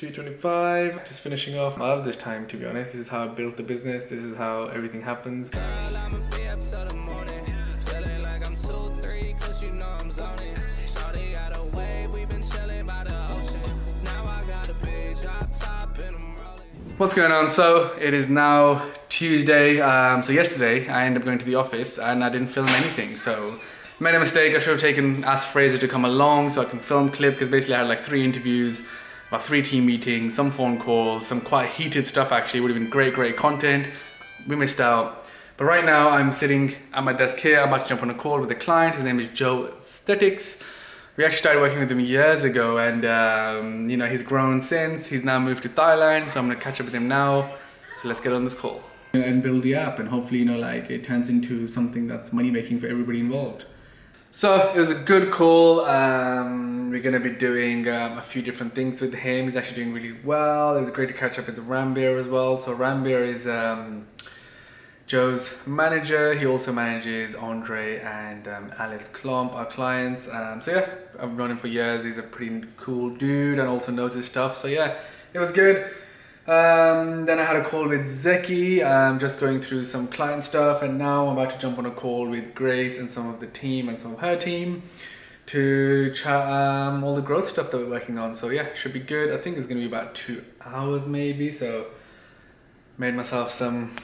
2:25, just finishing off. I love this time, to be honest. This is how I built the business. This is how everything happens. Girl, I'ma be up till the morning. Feeling like I'm 2-3, cause you know I'm zoning. Shawty got away, we been chilling by the ocean. Now I got a big drop top and I'm rolling. What's going on? So it is now Tuesday. So yesterday I ended up going to the office and I didn't film anything. So made a mistake. I should have asked Fraser to come along so I can film clip, because basically I had like 3 interviews, about 3 team meetings, some phone calls, some quite heated stuff actually. Would have been great content. We missed out. But right now I'm sitting at my desk here. I'm about to jump on a call with a client. His name is Joe Aesthetics. We actually started working with him years ago, and you know, he's grown since. He's now moved to Thailand, so I'm gonna catch up with him now. So let's get on this call and build the app, and hopefully, you know, like it turns into something that's money making for everybody involved. So it was a good call. We're gonna be doing a few different things with him. He's actually doing really well. It was great to catch up with Rambir as well. So Rambir is Joe's manager. He also manages Andre and Alice Klomp, our clients. So yeah, I've known him for years. He's a pretty cool dude and also knows his stuff. So yeah, it was good. Then I had a call with Zeki, just going through some client stuff, and now I'm about to jump on a call with Grace and some of the team and some of her team to chat all the growth stuff that we're working on. So yeah, should be good. I think it's gonna be about 2 hours maybe. So made myself some,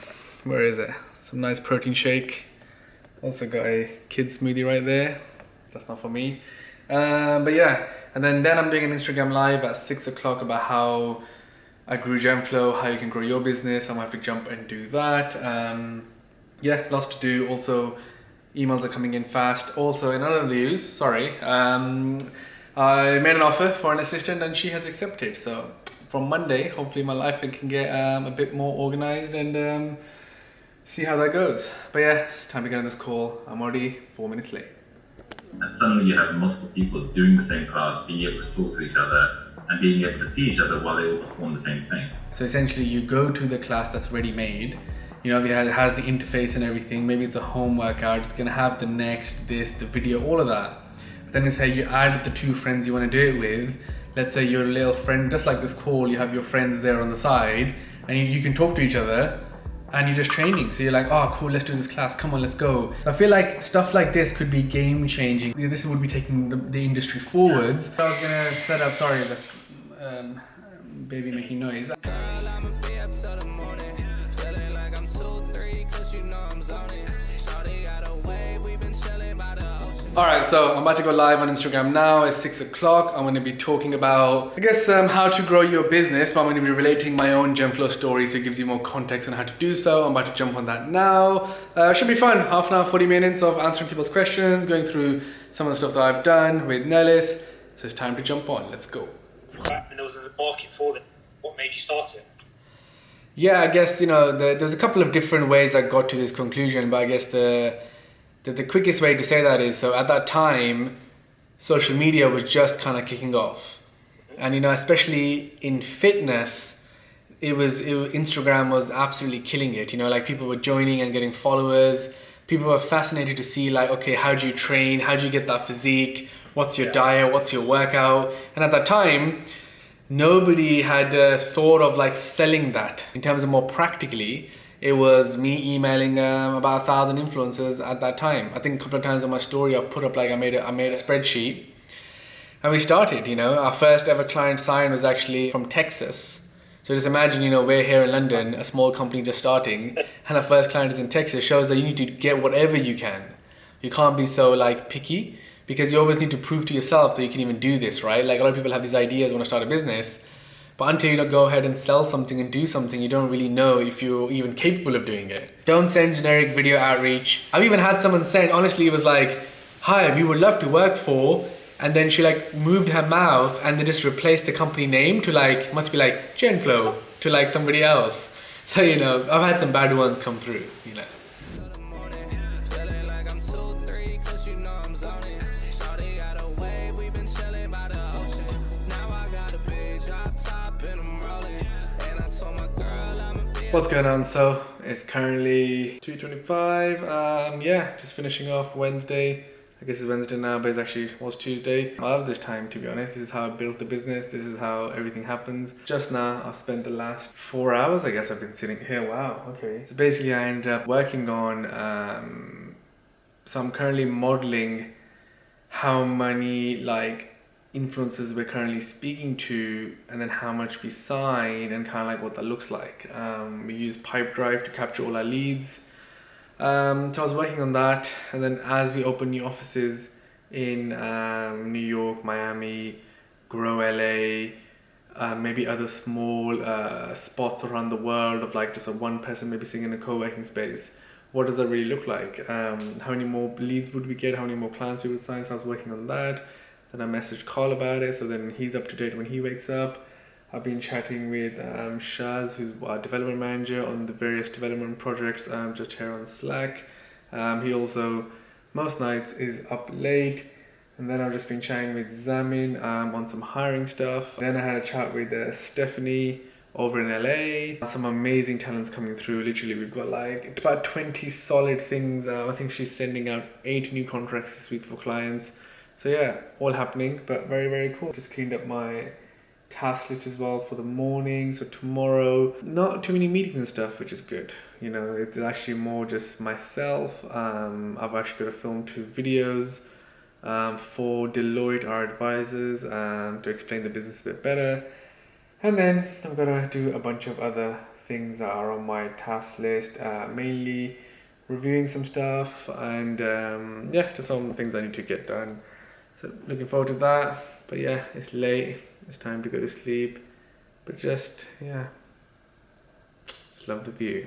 where is it? Some nice protein shake. Also got a kid smoothie right there. That's not for me. But yeah, and then I'm doing an Instagram live at 6 o'clock about how I grew Gemflow, how you can grow your business. I'm gonna have to jump and do that. Yeah, lots to do. Also, emails are coming in fast. Also, in other news, I made an offer for an assistant and she has accepted. So from Monday, hopefully my life can get a bit more organized and see how that goes. But yeah, it's time to get on this call. I'm already 4 minutes late. And suddenly you have multiple people doing the same class, being able to talk to each other, and being able to see each other while they all perform the same thing. So essentially you go to the class that's ready made, you know, it has the interface and everything. Maybe it's a home workout, it's gonna have the the video, all of that. But then it's how you add the 2 friends you wanna do it with. Let's say your little friend, just like this call, you have your friends there on the side and you can talk to each other and you're just training. So you're like, oh cool, let's do this class, come on, let's go. So I feel like stuff like this could be game changing. This would be taking the industry forwards. I was gonna set up, sorry, this baby making noise. Girl, I'ma be up till the morning. Feeling like I'm 2-3, cause you know I'm zoning. Shawty got away, we been chilling by the ocean. Alright, so I'm about to go live on Instagram now. It's 6 o'clock. I'm going to be talking about, I guess, how to grow your business, but I'm going to be relating my own Gemflow story so it gives you more context on how to do so. I'm about to jump on that now. Should be fun. Half an hour, 40 minutes of answering people's questions, going through some of the stuff that I've done with Nellis. So it's time to jump on. Let's go. And there was a market for them. What made you start it? Yeah, I guess, you know, there's a couple of different ways I got to this conclusion, but I guess the quickest way to say that is, so at that time, social media was just kind of kicking off. And, you know, especially in fitness, Instagram was absolutely killing it. You know, like people were joining and getting followers. People were fascinated to see like, okay, how do you train? How do you get that physique? What's your diet? What's your workout? And at that time, nobody had thought of like selling that. In terms of more practically, it was me emailing about 1,000 influencers at that time. I think a couple of times on my story I've put up like I made a spreadsheet and we started, you know. Our first ever client sign was actually from Texas. So just imagine, you know, we're here in London, a small company just starting, and our first client is in Texas. Shows that you need to get whatever you can. You can't be so like picky, because you always need to prove to yourself that you can even do this, right? Like a lot of people have these ideas, want to start a business, but until you go ahead and sell something and do something, you don't really know if you're even capable of doing it. Don't send generic video outreach. I've even had someone send, honestly, it was like, hi, we would love to work for, and then she like moved her mouth and they just replaced the company name to like, must be like Genflow, to like somebody else. So, you know, I've had some bad ones come through, you know. What's going on? So it's currently 2:25. Yeah, just finishing off Wednesday. I guess it's Wednesday now, but was Tuesday. I love this time, to be honest. This is how I built the business. This is how everything happens. Just now, I've spent the last 4 hours, I guess I've been sitting here. Wow, okay. So basically I ended up working on, so I'm currently modeling how many like influencers we're currently speaking to, and then how much we sign, and kind of like what that looks like. We use Pipedrive to capture all our leads. So I was working on that, and then as we open new offices in New York, Miami, grow LA, maybe other small spots around the world of like just a one person maybe sitting in a co-working space, what does that really look like? How many more leads would we get? How many more clients we would sign? So I was working on that. Then I messaged Carl about it, so then he's up to date when he wakes up. I've been chatting with Shaz, who's our development manager, on the various development projects just here on Slack. He also, most nights, is up late. And then I've just been chatting with Zamin on some hiring stuff. Then I had a chat with Stephanie over in LA. Some amazing talents coming through. Literally, we've got like about 20 solid things. I think she's sending out 8 new contracts this week for clients. So yeah, all happening, but very, very cool. Just cleaned up my task list as well for the morning. So tomorrow, not too many meetings and stuff, which is good. You know, it's actually more just myself. I've actually got to film 2 videos for Deloitte, our advisors, to explain the business a bit better. And then I'm gonna do a bunch of other things that are on my task list, mainly reviewing some stuff, and yeah, just some things I need to get done. So looking forward to that. But yeah, it's late. It's time to go to sleep. But just, yeah, just love the view.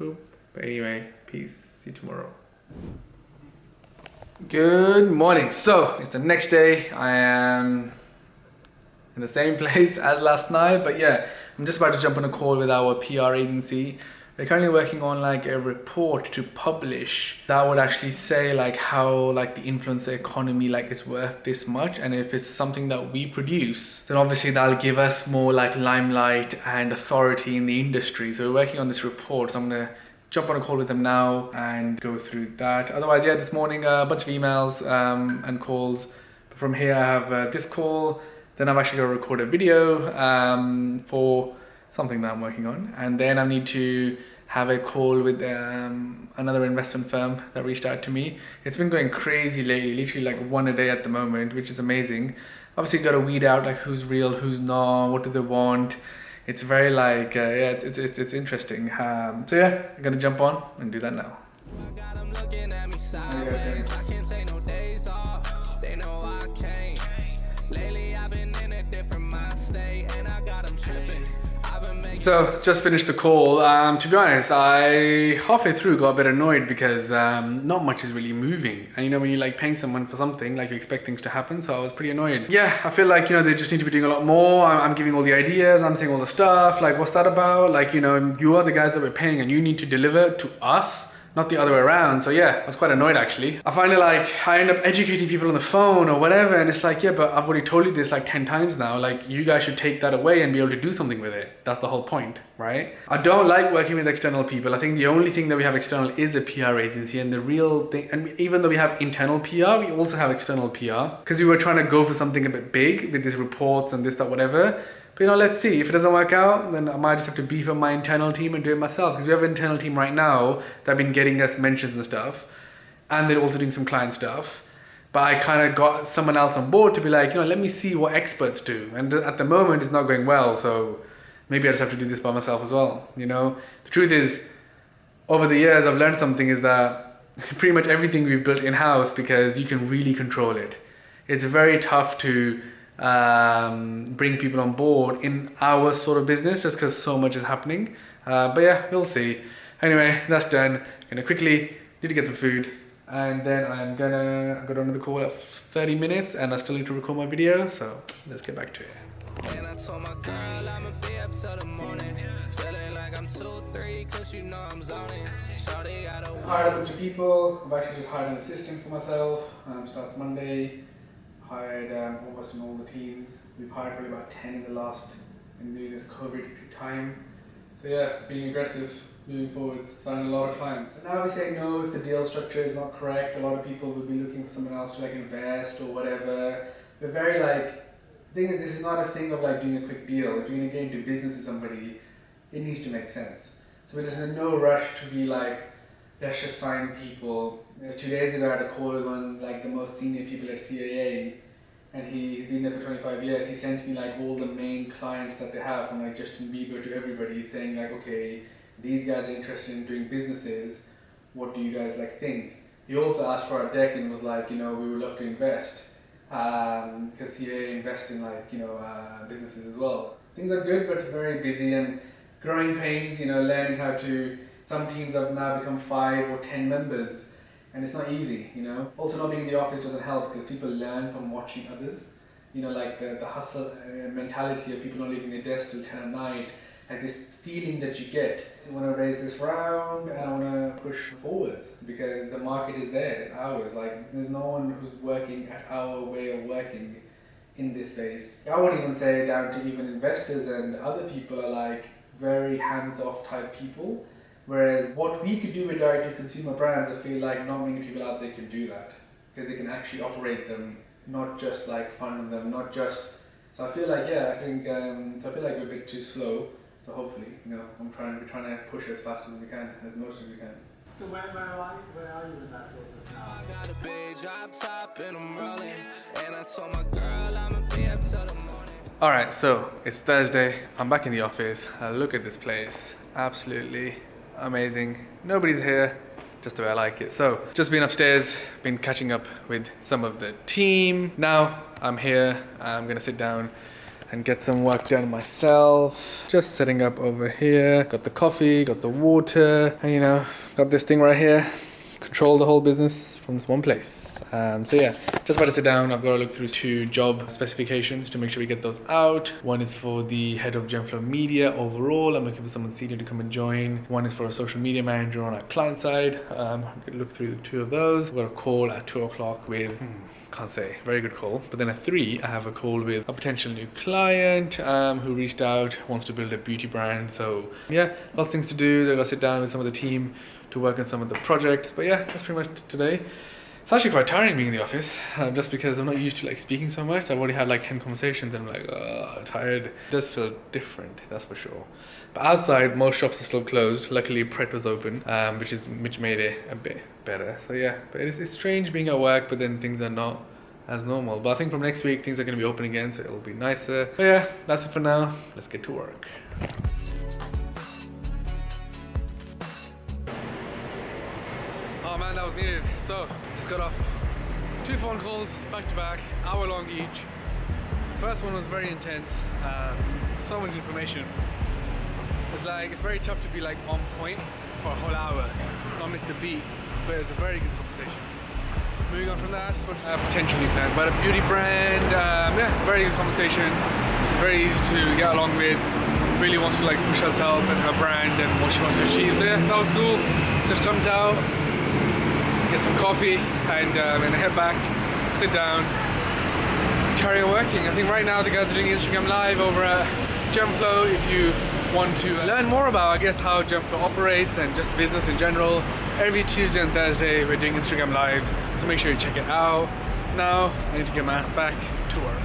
Boop. But anyway, peace. See you tomorrow. Good morning. So it's the next day. I am in the same place as last night. But yeah, I'm just about to jump on a call with our PR agency. We're currently working on like a report to publish that would actually say like how like the influencer economy like is worth this much, and if it's something that we produce, then obviously that'll give us more like limelight and authority in the industry. So we're working on this report, so I'm gonna jump on a call with them now and go through that. Otherwise, yeah, this morning a bunch of emails and calls. But from here I have this call, then I've actually got to record a video for something that I'm working on, and then I need to have a call with another investment firm that reached out to me. It's been going crazy lately, literally like 1 a day at the moment, which is amazing. Obviously got to weed out like who's real, who's not, what do they want. It's very like yeah, it's interesting. So yeah, I'm gonna jump on and do that now. Got 'em looking at me sideways. I can't take no days off. They know I can't. Lately I've been in a different mind state, and I got 'em tripping. So just finished the call. To be honest, I halfway through got a bit annoyed because not much is really moving. And you know, when you're like paying someone for something, like you expect things to happen. So I was pretty annoyed. Yeah, I feel like, you know, they just need to be doing a lot more. I'm giving all the ideas, I'm saying all the stuff. Like, what's that about? Like, you know, you are the guys that we're paying and you need to deliver to us, not the other way around. So yeah, I was quite annoyed actually. I find it like I end up educating people on the phone or whatever, and it's like, yeah, but I've already told you this like 10 times now. Like, you guys should take that away and be able to do something with it. That's the whole point, right? I don't like working with external people. I think the only thing that we have external is a PR agency, and the real thing, and even though we have internal PR, we also have external PR, because we were trying to go for something a bit big with these reports and this, that, whatever. But you know, let's see. If it doesn't work out, then I might just have to beef up my internal team and do it myself. Because we have an internal team right now that have been getting us mentions and stuff. And they're also doing some client stuff. But I kind of got someone else on board to be like, you know, let me see what experts do. And at the moment, it's not going well. So maybe I just have to do this by myself as well. You know, the truth is, over the years, I've learned something is that pretty much everything we've built in-house, because you can really control it. It's very tough to bring people on board in our sort of business just because so much is happening. But yeah, we'll see. Anyway, that's done. Gonna quickly need to get some food, and then I'm gonna go down to the call at 30 minutes, and I still need to record my video, so let's get back to it. And I told my girl I'ma be up till the morning. Feeling like I'm 2-3, cause you know I'm zoning. Shawty got a Hired a bunch of people. I've actually just hired an assistant for myself. Starts Monday. Hired almost in all the teams. We've hired probably about 10 in during this COVID time. So yeah, being aggressive. moving forward, signing a lot of clients. And now we say no if the deal structure is not correct. A lot of people will be looking for someone else to like invest or whatever. We're very like, the thing is, this is not a thing of like doing a quick deal. If you're going to get into business with somebody, it needs to make sense. So we're just in no rush to be like, let's just sign people. 2 days ago I had a call with one like the most senior people at CAA, and he's been there for 25 years. He sent me like all the main clients that they have, from like Justin Bieber to everybody, saying like, okay, these guys are interested in doing businesses. What do you guys like think? He also asked for our deck and was like, you know, we would love to invest, because CAA invest in like, you know, businesses as well. Things are good, but very busy and growing pains. You know, learning how to. Some teams have now become 5 or 10 members. And it's not easy, you know. Also, not being in the office doesn't help because people learn from watching others. You know, like the hustle mentality of people not leaving their desk till 10 at night. Like this feeling that you get. I want to raise this round and I want to push forwards because the market is there. It's ours. Like there's no one who's working at our way of working in this space. I would even say down to even investors and other people are like very hands-off type people. Whereas what we could do with direct-to-consumer brands, I feel like not many people out there can do that. Because they can actually operate them, not just like fund them, not just... So I feel like, yeah, I think, so I feel like we're a bit too slow. So hopefully, you know, we're trying to push as fast as we can, as most as we can. So where are you in that process now? I got a big drop top and I'm rolling. And I told my girl I'ma be up till the morning. Alright, so it's Thursday. I'm back in the office. Look at this place. Absolutely amazing. Nobody's here, just the way I like it. So, just been upstairs, been catching up with some of the team. Now I'm here, I'm gonna sit down and get some work done myself. Just setting up over here. Got the coffee, got the water, and you know, got this thing right here. Control the whole business from this one place. So yeah, just about to sit down. I've got to look through 2 job specifications to make sure we get those out. One is for the head of Gemflow Media overall. I'm looking for someone senior to come and join. One is for a social media manager on our client side. I'm gonna look through the 2 of those. I've got a call at 2 o'clock with, can't say, very good call. But then at 3, I have a call with a potential new client who reached out, wants to build a beauty brand. So yeah, lots of things to do. I've got to sit down with some of the team to work on some of the projects. But yeah, that's pretty much today. It's actually quite tiring being in the office, just because I'm not used to like speaking so much. I've already had like 10 conversations and I'm like, oh, tired. It does feel different, that's for sure. But outside, most shops are still closed. Luckily, Pret was open, which made it a bit better. So yeah, but it's strange being at work, but then things are not as normal. But I think from next week, things are going to be open again, so it'll be nicer. But yeah, that's it for now. Let's get to work. Oh man, that was needed. So, just got off 2 phone calls, back to back, hour long each. The first one was very intense, so much information. It's very tough to be like on point for a whole hour, not miss a beat, but it was a very good conversation. Moving on from that, potential new clients, but a beauty brand, yeah, very good conversation. She's very easy to get along with, really wants to like push herself and her brand and what she wants to achieve. So yeah, that was cool. Just jumped out, get some coffee, and head back, sit down, carry on working. I think right now the guys are doing Instagram Live over at Gemflow. If you want to learn more about, I guess, how Gemflow operates and just business in general, every Tuesday and Thursday we're doing Instagram Lives, so make sure you check it out. Now I need to get my ass back to work.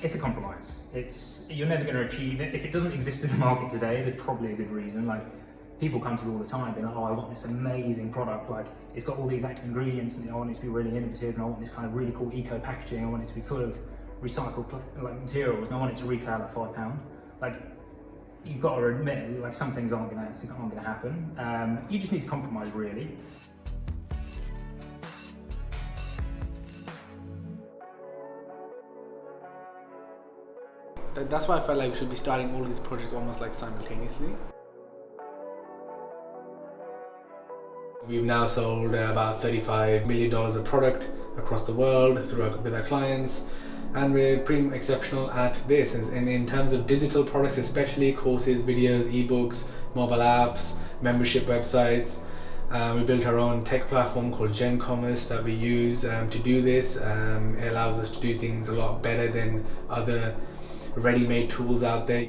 It's a compromise. You're never going to achieve it. If it doesn't exist in the market today, there's probably a good reason. Like, people come to me all the time being like, oh, I want this amazing product, like it's got all these active ingredients and I want it to be really innovative and I want this kind of really cool eco packaging, I want it to be full of recycled materials and I want it to retail at £5. Like, you've got to admit, like, some things aren't gonna happen. You just need to compromise, really. That's why I felt like we should be starting all of these projects almost like simultaneously. We've now sold about $35 million of product across the world with our clients, and we're pretty exceptional at this. And in terms of digital products, especially courses, videos, ebooks, mobile apps, membership websites, We built our own tech platform called Gen Commerce that we use to do this. It allows us to do things a lot better than other ready-made tools out there.